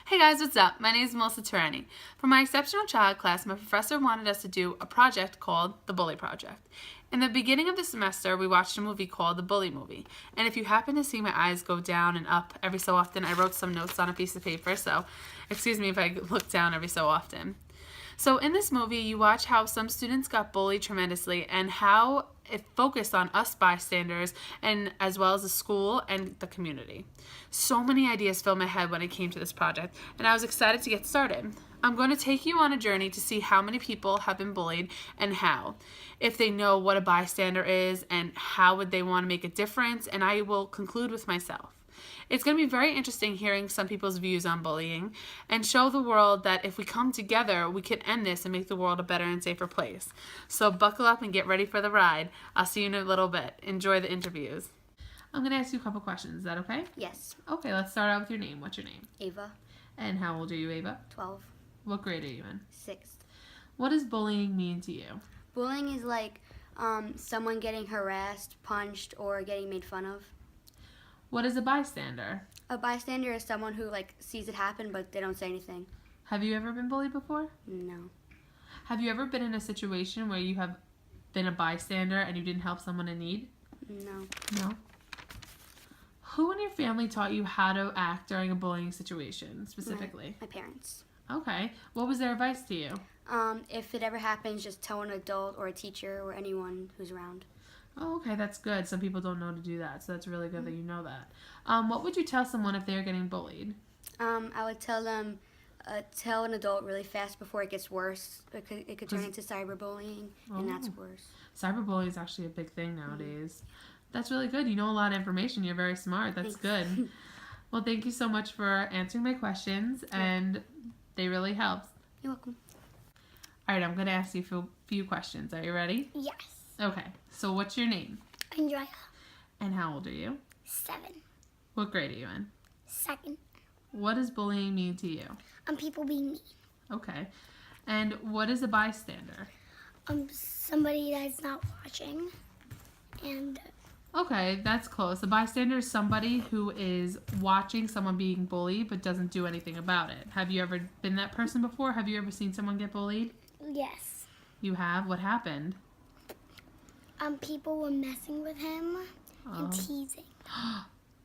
Hey guys, what's up? My name is Melissa Tarani. For my exceptional child class, my professor wanted us to do a project called the Bully Project. In the beginning of the semester, we watched a movie called The Bully Movie. And if you happen to see my eyes go down and up every so often, I wrote some notes on a piece of paper, so excuse me if I look down every so often. So in this movie, you watch how some students got bullied tremendously and how it focused on us bystanders and as well as the school and the community. So many ideas filled my head when it came to this project, and I was excited to get started. I'm going to take you on a journey to see how many people have been bullied and how, if they know what a bystander is and how would they want to make a difference, and I will conclude with myself. It's going to be very interesting hearing some people's views on bullying and show the world that if we come together, we can end this and make the world a better and safer place. So buckle up and get ready for the ride. I'll see you in a little bit. Enjoy the interviews. I'm going to ask you a couple questions. Is that okay? Yes. Okay, let's start out with your name. What's your name? Ava. And how old are you, Ava? 12. What grade are you in? 6th. What does bullying mean to you? Bullying is like someone getting harassed, punched, or getting made fun of. What is a bystander? A bystander is someone who sees it happen but they don't say anything. Have you ever been bullied before? No. Have you ever been in a situation where you have been a bystander and you didn't help someone in need? No. No. Who in your family taught you how to act during a bullying situation, specifically? My parents. Okay. What was their advice to you? If it ever happens, just tell an adult or a teacher or anyone who's around. Oh, okay, that's good. Some people don't know to do that, so that's really good that you know that. What would you tell someone if they're getting bullied? I would tell them, tell an adult really fast before it gets worse. It could turn into cyberbullying, and that's worse. Cyberbullying is actually a big thing nowadays. That's really good. You know a lot of information. You're very smart. That's good. Well, thank you so much for answering my questions, and they really helped. You're welcome. All right, I'm going to ask you a few questions. Are you ready? Yes. Okay. So what's your name? Andrea. And how old are you? 7. What grade are you in? 2nd. What does bullying mean to you? People being mean. Okay. And what is a bystander? Somebody that's not watching. And Okay, that's close. A bystander is somebody who is watching someone being bullied but doesn't do anything about it. Have you ever been that person before? Have you ever seen someone get bullied? yes. You have? What happened? People were messing with him Oh. and teasing.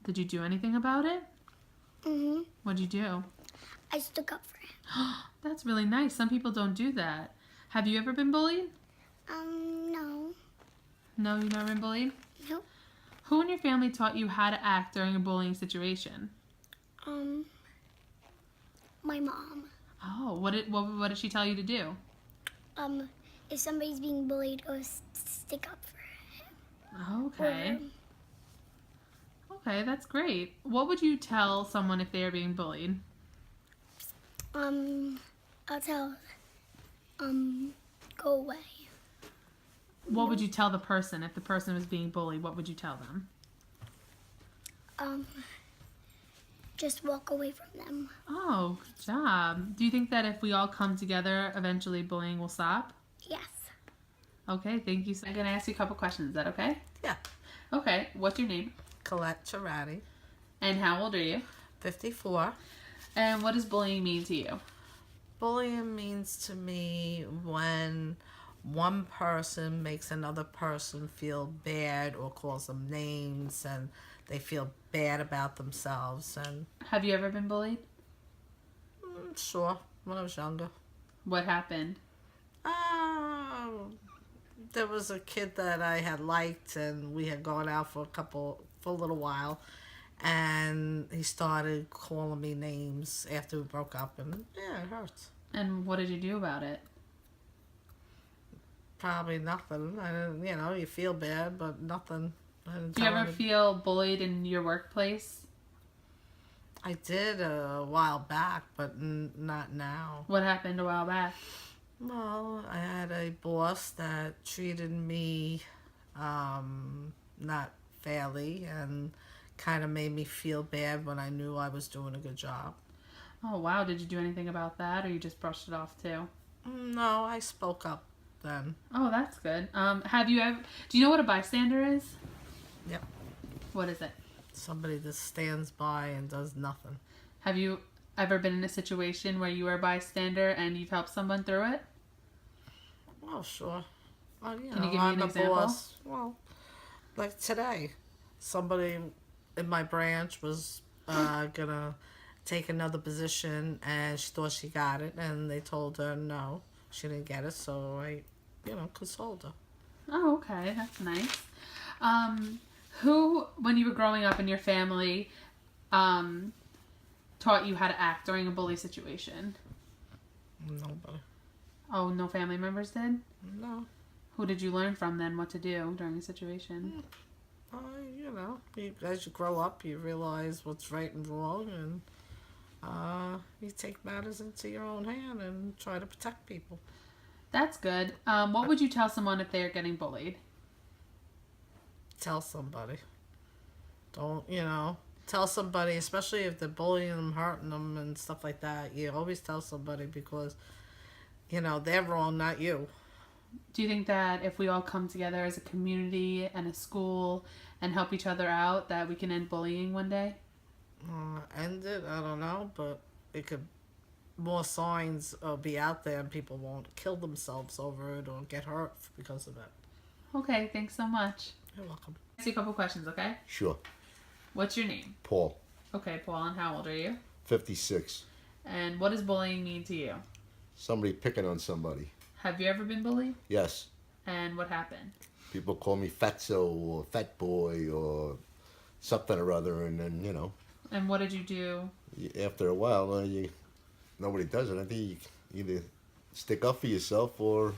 Did you do anything about it? What'd you do? I stuck up for him. That's really nice. Some people don't do that. Have you ever been bullied? No. No, you've never been bullied? Nope. Who in your family taught you how to act during a bullying situation? My mom. Oh, what did she tell you to do? If somebody's being bullied, go stick up for him. Okay. Okay, that's great. What would you tell someone if they are being bullied? I'll tell, go away. What would you tell the person if the person was being bullied? What would you tell them? Just walk away from them. Oh, good job. Do you think that if we all come together, eventually bullying will stop? Yes. Okay, thank you. So I'm going to ask you a couple questions. Is that okay? Yeah. Okay, what's your name? Colette Charati, And how old are you? 54. And what does bullying mean to you? Bullying means to me when one person makes another person feel bad or calls them names and they feel bad about themselves. And Have you ever been bullied? sure, when I was younger. What happened? There was a kid that I had liked and we had gone out for a little while, and he started calling me names after we broke up, and yeah, it hurts. And what did you do about it? Probably nothing. I didn't, you feel bad, but nothing. I didn't Do you tell ever feel bullied in your workplace? I did a while back, but not now. What happened a while back? Well, I had a boss that treated me not fairly and kind of made me feel bad when I knew I was doing a good job. Oh, wow. Did you do anything about that, or you just brushed it off too? No, I spoke up then. Oh, that's good. Do you know what a bystander is? Yep. What is it? Somebody that stands by and does nothing. Have you ever been in a situation where you were a bystander and you've helped someone through it? Oh, sure. Well, Can you give me I'm an a example? boss. Well, like today, somebody in my branch was gonna take another position, and she thought she got it, and they told her no, she didn't get it. So I, consoled her. Oh, okay. That's nice. Who, when you were growing up in your family, taught you how to act during a bully situation? Nobody. Oh, no family members did? No. Who did you learn from then what to do during a situation? As you grow up, you realize what's right and wrong, and you take matters into your own hand and try to protect people. That's good. What would you tell someone if they're getting bullied? Tell somebody. Don't, tell somebody, especially if they're bullying them, hurting them, and stuff like that. You always tell somebody because, they're wrong, not you. Do you think that if we all come together as a community and a school and help each other out, that we can end bullying one day? End it, I don't know, but it could, more signs be out there and people won't kill themselves over it or get hurt because of it. Okay, thanks so much. You're welcome. Ask you a couple questions, okay? Sure. What's your name? Paul, Okay, Paul, and how old are you? 56. And what does bullying mean to you? Somebody picking on somebody. Have you ever been bullied? Yes. And what happened? People call me fatso or fat boy or something or other, and then, And what did you do? after a while, nobody does it. I think you either stick up for yourself or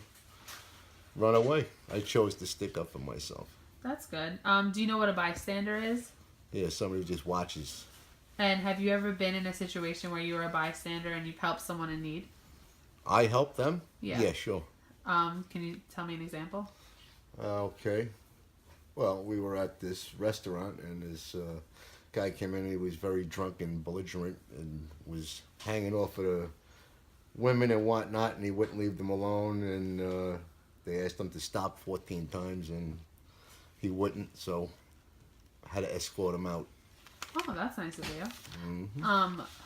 run away. I chose to stick up for myself. That's good. Do you know what a bystander is? Yeah, somebody who just watches. And have you ever been in a situation where you were a bystander and you've helped someone in need? I help them? Yeah. Yeah, sure. Can you tell me an example? Okay. Well, we were at this restaurant, and this guy came in. He was very drunk and belligerent and was hanging off of the women and whatnot, and he wouldn't leave them alone. And they asked him to stop 14 times, and he wouldn't, so I had to escort him out. Oh, that's nice of you.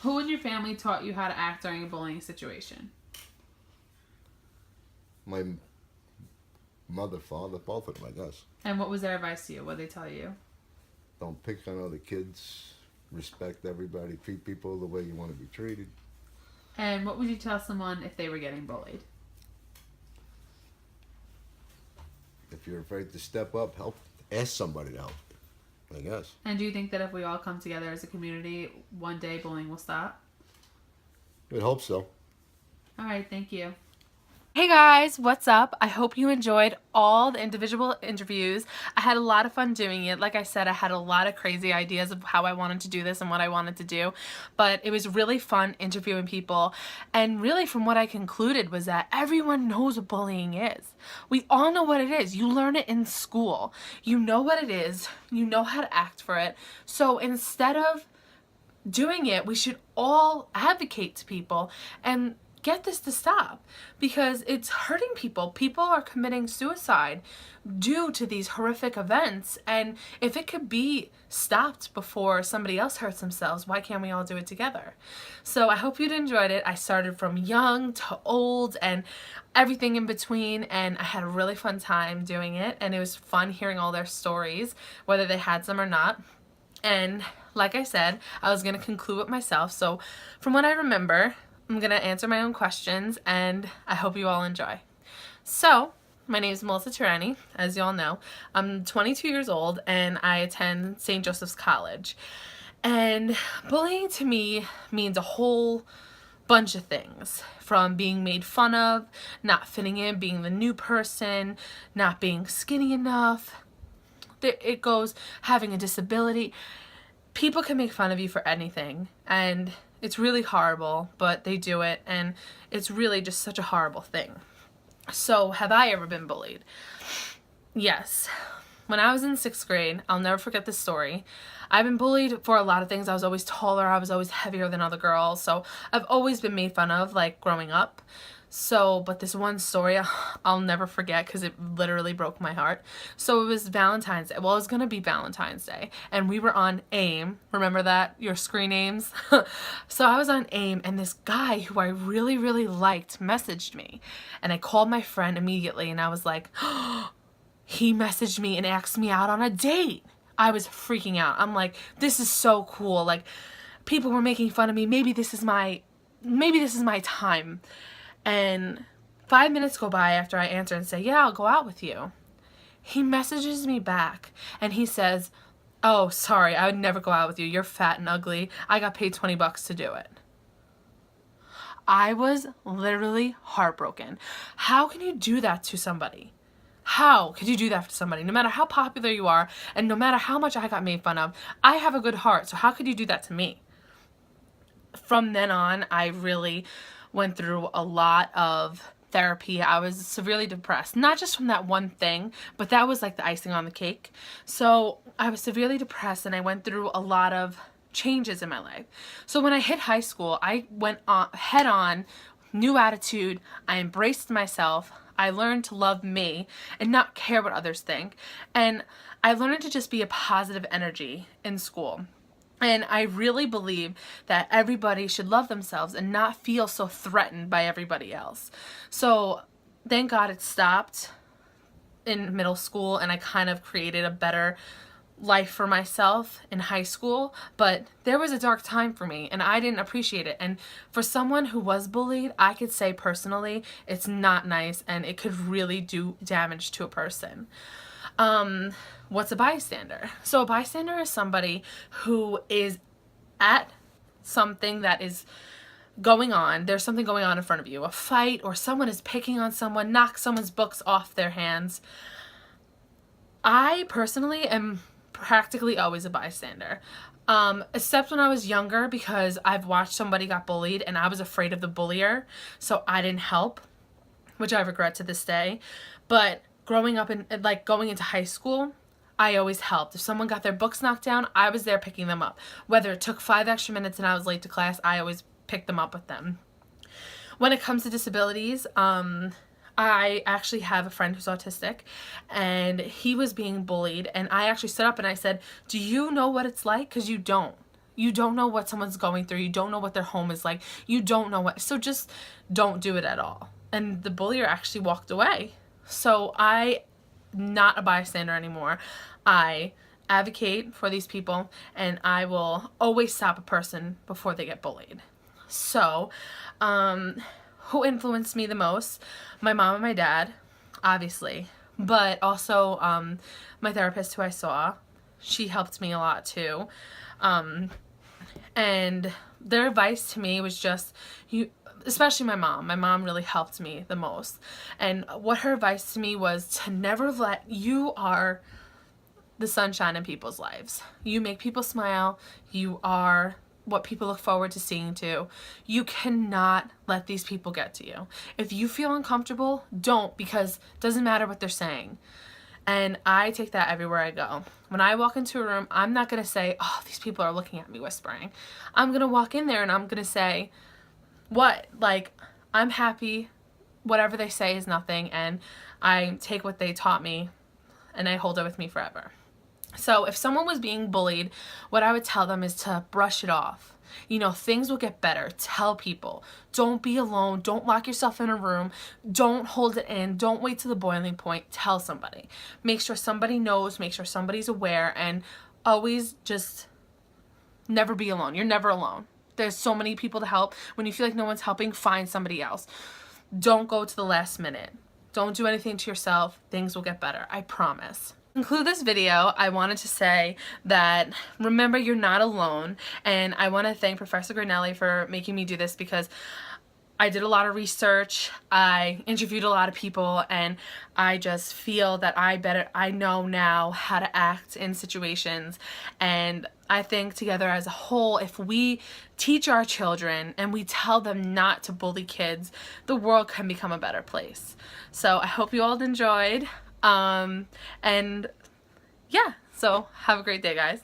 Who in your family taught you how to act during a bullying situation? My mother, father, both of them, I guess. And what was their advice to you? What did they tell you? Don't pick on other kids. Respect everybody. Treat people the way you want to be treated. And what would you tell someone if they were getting bullied? If you're afraid to step up, help. Ask somebody to help, I guess. And do you think that if we all come together as a community, one day bullying will stop? I would hope so. All right, thank you. Hey guys, what's up? I hope you enjoyed all the individual interviews. I had a lot of fun doing it. Like I said, I had a lot of crazy ideas of how I wanted to do this and what I wanted to do, but it was really fun interviewing people. And really from what I concluded was that everyone knows what bullying is. We all know what it is. You learn it in school. You know what it is. You know how to act for it. So instead of doing it, we should all advocate to people and get this to stop, because it's hurting people. People are committing suicide due to these horrific events, and if it could be stopped before somebody else hurts themselves, why can't we all do it together? So I hope you'd enjoyed it. I started from young to old and everything in between, and I had a really fun time doing it, and it was fun hearing all their stories, whether they had some or not. And like I said, I was going to conclude with myself. So from what I remember, I'm going to answer my own questions, and I hope you all enjoy. So, my name is Melissa Tirani, as you all know. I'm 22 years old, and I attend St. Joseph's College. And bullying to me means a whole bunch of things, from being made fun of, not fitting in, being the new person, not being skinny enough. It goes having a disability. People can make fun of you for anything, and it's really horrible, but they do it, and it's really just such a horrible thing. So, have I ever been bullied? Yes. When I was in 6th grade, I'll never forget this story. I've been bullied for a lot of things. I was always taller, I was always heavier than other girls, so I've always been made fun of, like, growing up. So, but this one story I'll never forget because it literally broke my heart. So it was Valentine's Day. Well, it was going to be Valentine's Day. And we were on AIM. Remember that? Your screen names? So I was on AIM, and this guy who I really, really liked messaged me. And I called my friend immediately, and I was like, he messaged me and asked me out on a date. I was freaking out. I'm like, this is so cool. Like, people were making fun of me. Maybe this is my time. And 5 minutes go by after I answer and say, yeah, I'll go out with you. He messages me back and he says, oh, sorry, I would never go out with you. You're fat and ugly. I got paid $20 to do it. I was literally heartbroken. How can you do that to somebody? How could you do that to somebody? No matter how popular you are and no matter how much I got made fun of, I have a good heart. So how could you do that to me? From then on, I really went through a lot of therapy. I was severely depressed, not just from that one thing, but that was like the icing on the cake. So I was severely depressed and I went through a lot of changes in my life. So when I hit high school, I went on head on, new attitude. I embraced myself. I learned to love me and not care what others think. And I learned to just be a positive energy in school. And I really believe that everybody should love themselves and not feel so threatened by everybody else. So thank God it stopped in middle school and I kind of created a better life for myself in high school. But there was a dark time for me and I didn't appreciate it. And for someone who was bullied, I could say personally, it's not nice and it could really do damage to a person. What's a bystander? So a bystander is somebody who is at something that is going on. There's something going on in front of you, a fight, or someone is picking on someone, knock someone's books off their hands. I personally am practically always a bystander. Except when I was younger because I've watched somebody got bullied and I was afraid of the bullier, so I didn't help, which I regret to this day. But growing up and like going into high school, I always helped. If someone got their books knocked down, I was there picking them up. Whether it took 5 extra minutes and I was late to class, I always picked them up with them. When it comes to disabilities, I actually have a friend who's autistic and he was being bullied and I actually stood up and I said, do you know what it's like? Because you don't. You don't know what someone's going through. You don't know what their home is like. You don't know what. So just don't do it at all. And the bullier actually walked away. So I'm not a bystander anymore. I advocate for these people and I will always stop a person before they get bullied. So, who influenced me the most? My mom and my dad, obviously, but also my therapist who I saw. She helped me a lot too. And their advice to me was just, especially my mom. My mom really helped me the most. And what her advice to me was to never you are the sunshine in people's lives. You make people smile. You are what people look forward to seeing too. You cannot let these people get to you. If you feel uncomfortable, don't, because it doesn't matter what they're saying. And I take that everywhere I go. When I walk into a room, I'm not going to say, oh, these people are looking at me whispering. I'm going to walk in there and I'm going to say, what? Like, I'm happy. Whatever they say is nothing. And I take what they taught me and I hold it with me forever. So if someone was being bullied, what I would tell them is to brush it off. You know, things will get better. Tell people. Don't be alone. Don't lock yourself in a room. Don't hold it in. Don't wait to the boiling point. Tell somebody. Make sure somebody knows. Make sure somebody's aware. And always just never be alone. You're never alone. There's so many people to help. When you feel like no one's helping, find somebody else. Don't go to the last minute. Don't do anything to yourself. Things will get better. I promise. To conclude this video, I wanted to say that remember you're not alone, and I want to thank Professor Grinelli for making me do this because I did a lot of research, I interviewed a lot of people, and I just feel that I know now how to act in situations. And I think together as a whole, if we teach our children and we tell them not to bully kids, the world can become a better place. So I hope you all enjoyed. And yeah, so have a great day, guys.